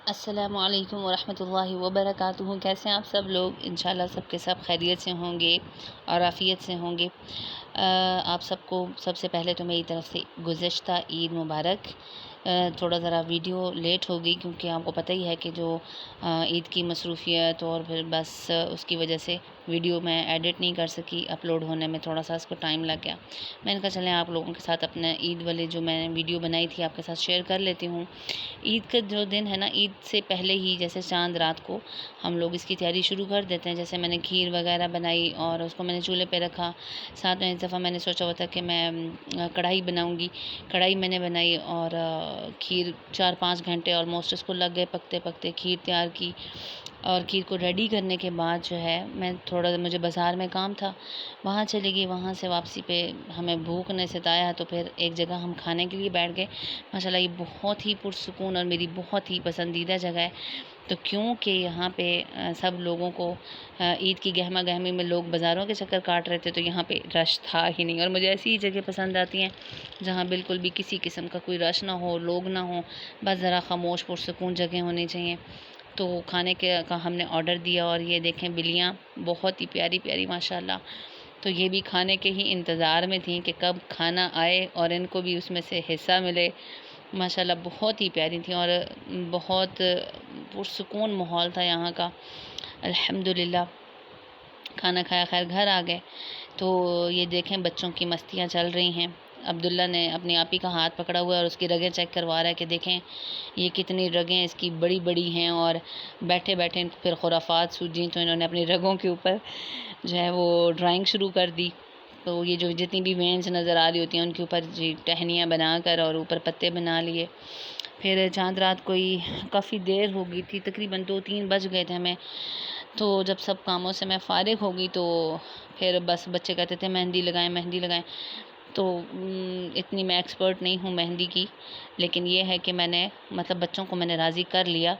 अस्सलामु अलैकुम वरहमतुल्लाहि वबरकातुहू। कैसे हैं आप सब लोग? इंशाल्लाह सबके सब खैरियत से होंगे और आफ़ियत से होंगे। आप सबको सबसे पहले तो मेरी तरफ़ से गुज़श्ता ईद मुबारक। थोड़ा ज़रा वीडियो लेट हो गई क्योंकि आपको पता ही है कि जो ईद की मसरूफ़ियत और फिर बस उसकी वजह से वीडियो मैं एडिट नहीं कर सकी। अपलोड होने में थोड़ा सा इसको टाइम लग गया। मैंने कहा चलें आप लोगों के साथ अपना ईद वाले जो मैंने वीडियो बनाई थी आपके साथ शेयर कर लेती हूँ। ईद का जो दिन है ना, ईद से पहले ही जैसे चाँद रात को हम लोग इसकी तैयारी शुरू कर देते हैं। जैसे मैंने खीर वगैरह बनाई और उसको मैंने चूल्हे पे रखा। साथ में इस दफ़ा मैंने सोचा हुआ था कि मैं कढ़ाई बनाऊँगी। कढ़ाई मैंने बनाई और खीर 4-5 घंटे ऑलमोस्ट इसको लग गए पकते-पकते। खीर तैयार की और खीर को रेडी करने के बाद जो है मैं थोड़ा मुझे बाज़ार में काम था, वहाँ चली गई। वहाँ से वापसी पे हमें भूख ने सताया तो फिर एक जगह हम खाने के लिए बैठ गए। माशाल्लाह ये बहुत ही पुरसुकून और मेरी बहुत ही पसंदीदा जगह है। तो क्योंकि यहाँ पे सब लोगों को ईद की गहमा-गहमी में लोग बाज़ारों के चक्कर काट रहे थे, तो यहाँ पे रश था ही नहीं। और मुझे ऐसी ही जगह पसंद आती हैं जहाँ बिल्कुल भी किसी किस्म का कोई रश ना हो, लोग ना हो, बस ज़रा खामोश पुरसुकून जगह होनी चाहिए। तो खाने के का हमने ऑर्डर दिया और ये देखें बिल्लियाँ बहुत ही प्यारी-प्यारी माशाल्लाह। तो ये भी खाने के ही इंतज़ार में थी कि कब खाना आए और इनको भी उसमें से हिस्सा मिले। माशाल्लाह बहुत ही प्यारी थी और बहुत पुरसुकून माहौल था यहाँ का। अल्हम्दुलिल्लाह खाना खाया खैर घर आ गए। तो ये देखें बच्चों की मस्तियाँ चल रही हैं। अब्दुल्ला ने अपनी आपी का हाथ पकड़ा हुआ है और उसकी रगें चेक करवा रहा है कि देखें ये कितनी रगें इसकी बड़ी-बड़ी हैं। और बैठे-बैठे इनको फिर खुराफात सूझी तो इन्होंने अपनी रगों के ऊपर जो है वो ड्राइंग शुरू कर दी। तो ये जो जितनी भी वेन्स नज़र आ रही होती हैं उनके ऊपर जी टहनियाँ बनाकर और ऊपर पत्ते बना लिए। फिर चाँद रात कोई काफ़ी देर हो गई थी, तकरीबन 2-3 बज गए थे हमें। तो जब सब कामों से मैं फ़ारिग हो गई तो फिर बस बच्चे कहते थे मेहंदी लगाएँ, मेहंदी लगाएँ। तो इतनी मैं एक्सपर्ट नहीं हूँ मेहंदी की, लेकिन ये है कि मैंने मतलब बच्चों को मैंने राज़ी कर लिया।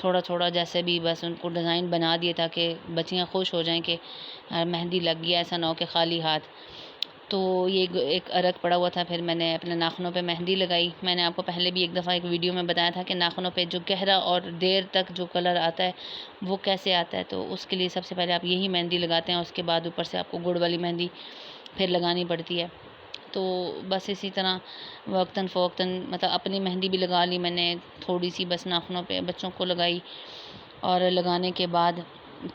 थोड़ा-थोड़ा जैसे भी बस उनको डिज़ाइन बना दिए ताकि बच्चियाँ खुश हो जाएँ कि मेहंदी लग गई, ऐसा ना हो कि खाली हाथ। तो ये एक अरक पड़ा हुआ था, फिर मैंने अपने नाखूनों पे मेहंदी लगाई। मैंने आपको पहले भी एक दफ़ा एक वीडियो में बताया था कि नाखूनों पे जो गहरा और देर तक जो कलर आता है वो कैसे आता है। तो उसके लिए सबसे पहले आप यही मेहंदी लगाते हैं, उसके बाद ऊपर से आपको गुड़ वाली मेहंदी फिर लगानी पड़ती है। तो बस इसी तरह वक्तन फ़वक्तन मतलब अपनी मेहंदी भी लगा ली मैंने, थोड़ी-सी बस नाखूनों पे बच्चों को लगाई। और लगाने के बाद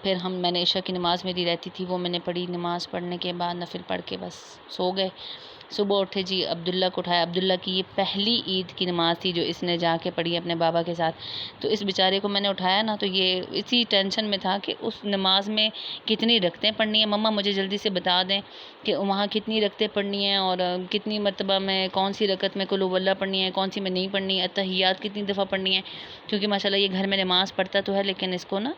फिर मैंने इशा की नमाज़ मेरी रहती थी, वो मैंने पढ़ी। नमाज़ पढ़ने के बाद नफ़िल पढ़ के बस सो गए। सुबह उठे जी अब्दुल्ला को उठाया। अब्दुल्ला की ये पहली ईद की नमाज़ थी जो इसने जाके पढ़ी अपने बाबा के साथ। तो इस बेचारे को मैंने उठाया ना तो ये इसी टेंशन में था कि उस नमाज़ में कितनी रकतें पढ़नी है, मम्मा मुझे जल्दी से बता दें कि वहाँ कितनी रकतें पढ़नी हैं और कितनी मरतबा में कौन-सी रकत में कुल हुवल्लाह पढ़नी है, कौन-सी में नहीं पढ़नी है, अत्तहियात कितनी दफ़ा पढ़नी है। क्योंकि माशाल्लाह ये घर में नमाज़ पढ़ता तो है, लेकिन इसको ना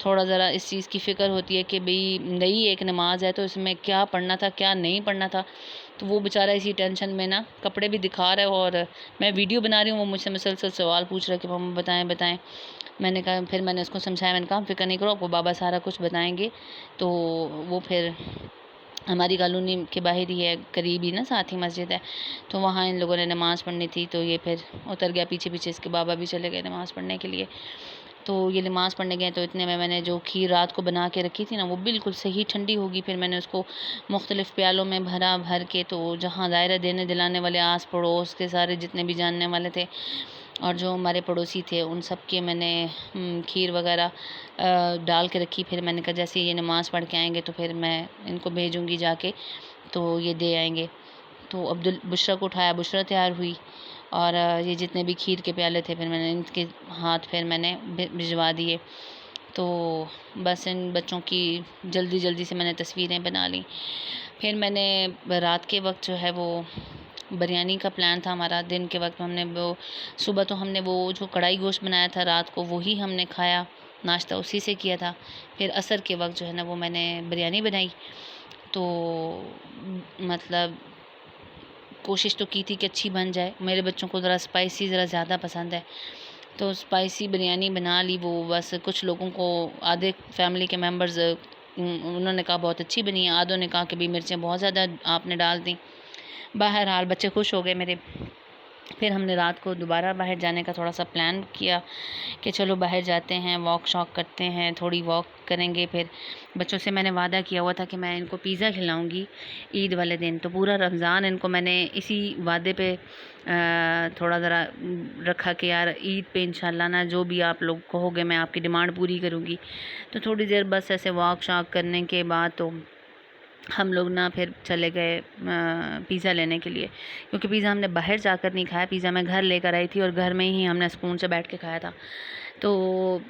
थोड़ा ज़रा इस चीज़ की फ़िक्र होती है कि भई नई एक नमाज़ है तो इसमें क्या पढ़ना था, क्या नहीं पढ़ना था। तो वो बेचारा इसी टेंशन में ना कपड़े भी दिखा रहा है और मैं वीडियो बना रही हूँ, वो मुझसे मुसलसल सवाल पूछ रहा है कि मम्मा बताएँ, बताएँ। मैंने कहा फिर मैंने उसको समझाया, मैंने कहा फ़िक्र नहीं करो, आपको बाबा सारा कुछ बताएँगे। तो वो फिर हमारी कॉलोनी के बाहर ही है, करीब ही ना साथ ही मस्जिद है। तो वहाँ इन लोगों ने नमाज़ पढ़नी थी तो ये फिर उतर गया पीछे-पीछे, इसके बाबा भी चले गए नमाज़ पढ़ने के लिए। तो ये नमाज़ पढ़ने गए तो इतने में मैंने जो खीर रात को बना के रखी थी ना वो बिल्कुल सही ठंडी हो गई। फिर मैंने उसको मुख्तलिफ़ प्यालों में भर के तो जहाँ दायरा देने दिलाने वाले आस-पड़ोस के सारे जितने भी जानने वाले थे और जो हमारे पड़ोसी थे उन सब के मैंने खीर वगैरह डाल के रखी। फिर मैंने कहा जैसे ये नमाज़ पढ़ के आएँगे तो फिर मैं इनको भेजूँगी जाके, तो ये दे आएँगे। तो बुशरा को उठाया, बुशरा तैयार हुई और ये जितने भी खीर के प्याले थे फिर मैंने इनके हाथ फिर मैंने भिजवा दिए। तो बस इन बच्चों की जल्दी-जल्दी से मैंने तस्वीरें बना ली। फिर मैंने रात के वक़्त जो है वो बिरयानी का प्लान था हमारा। दिन के वक़्त हमने वो सुबह तो हमने वो जो कढ़ाई गोश्त बनाया था रात को वही हमने खाया, नाश्ता उसी से किया था। फिर असर के वक़्त जो है ना वो मैंने बिरयानी बनाई। तो मतलब कोशिश तो की थी कि अच्छी बन जाए। मेरे बच्चों को ज़रा स्पाइसी ज़रा ज़्यादा पसंद है। तो स्पाइसी बिरयानी बना ली। वो बस कुछ लोगों को आधे फैमिली के मेंबर्स उन्होंने कहा बहुत अच्छी बनी है, आधों ने कहा कि भई मिर्चें बहुत ज़्यादा आपने डाल दी। बहरहाल बच्चे खुश हो गए मेरे। फिर हमने रात को दोबारा बाहर जाने का थोड़ा सा प्लान किया कि चलो बाहर जाते हैं, वॉक शॉक करते हैं, थोड़ी वॉक करेंगे। फिर बच्चों से मैंने वादा किया हुआ था कि मैं इनको पिज़्ज़ा खिलाऊंगी ईद वाले दिन, तो पूरा रमज़ान इनको मैंने इसी वादे पे थोड़ा ज़रा रखा कि यार ईद पे इंशाल्लाह ना जो भी आप लोग कहोगे मैं आपकी डिमांड पूरी करूँगी। तो थोड़ी देर बस ऐसे वॉक शॉक करने के बाद तो हम लोग ना फिर चले गए पिज़्ज़ा लेने के लिए, क्योंकि पिज़्ज़ा हमने बाहर जाकर नहीं खाया, पिज़्ज़ा मैं घर लेकर आई थी और घर में ही हमने स्पून से बैठ के खाया था। तो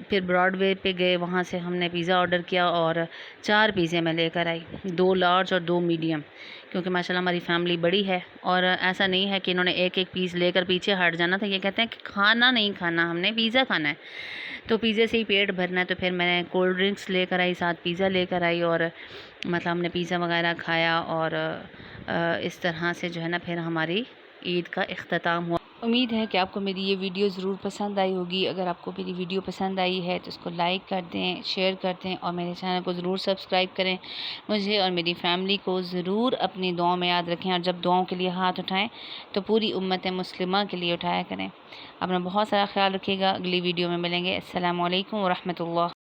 फिर ब्रॉडवे पे गए, वहाँ से हमने पिज़्ज़ा ऑर्डर किया और 4 पिज़्ज़े मैं लेकर आई, 2 लार्ज और 2 मीडियम, क्योंकि माशाल्लाह हमारी फैमिली बड़ी है। और ऐसा नहीं है कि इन्होंने एक-एक पीस लेकर पीछे हट जाना था, ये कहते हैं कि खाना नहीं खाना, हमने पिज़्ज़ा खाना है। तो पिज़्ज़े से ही पेट भरना है, तो फिर मैं कोल्ड ड्रिंक्स लेकर आई, साथ पिज़्ज़ा लेकर आई और मतलब हमने पिज़्ज़ा वगैरह खाया और इस तरह से जो है ना फिर हमारी ईद का इख्तिताम हुआ। उम्मीद है कि आपको मेरी ये वीडियो ज़रूर पसंद आई होगी। अगर आपको मेरी वीडियो पसंद आई है तो इसको लाइक कर दें, शेयर कर दें और मेरे चैनल को ज़रूर सब्सक्राइब करें। मुझे और मेरी फैमिली को ज़रूर अपनी दुआओं में याद रखें और जब दुआओं के लिए हाथ उठाएं तो पूरी उम्मत मुस्लिमा के लिए उठाया करें। अपना बहुत सारा ख्याल रखिएगा। अगली वीडियो में मिलेंगे। अस्सलामु अलैकुम व रहमतुल्लाह।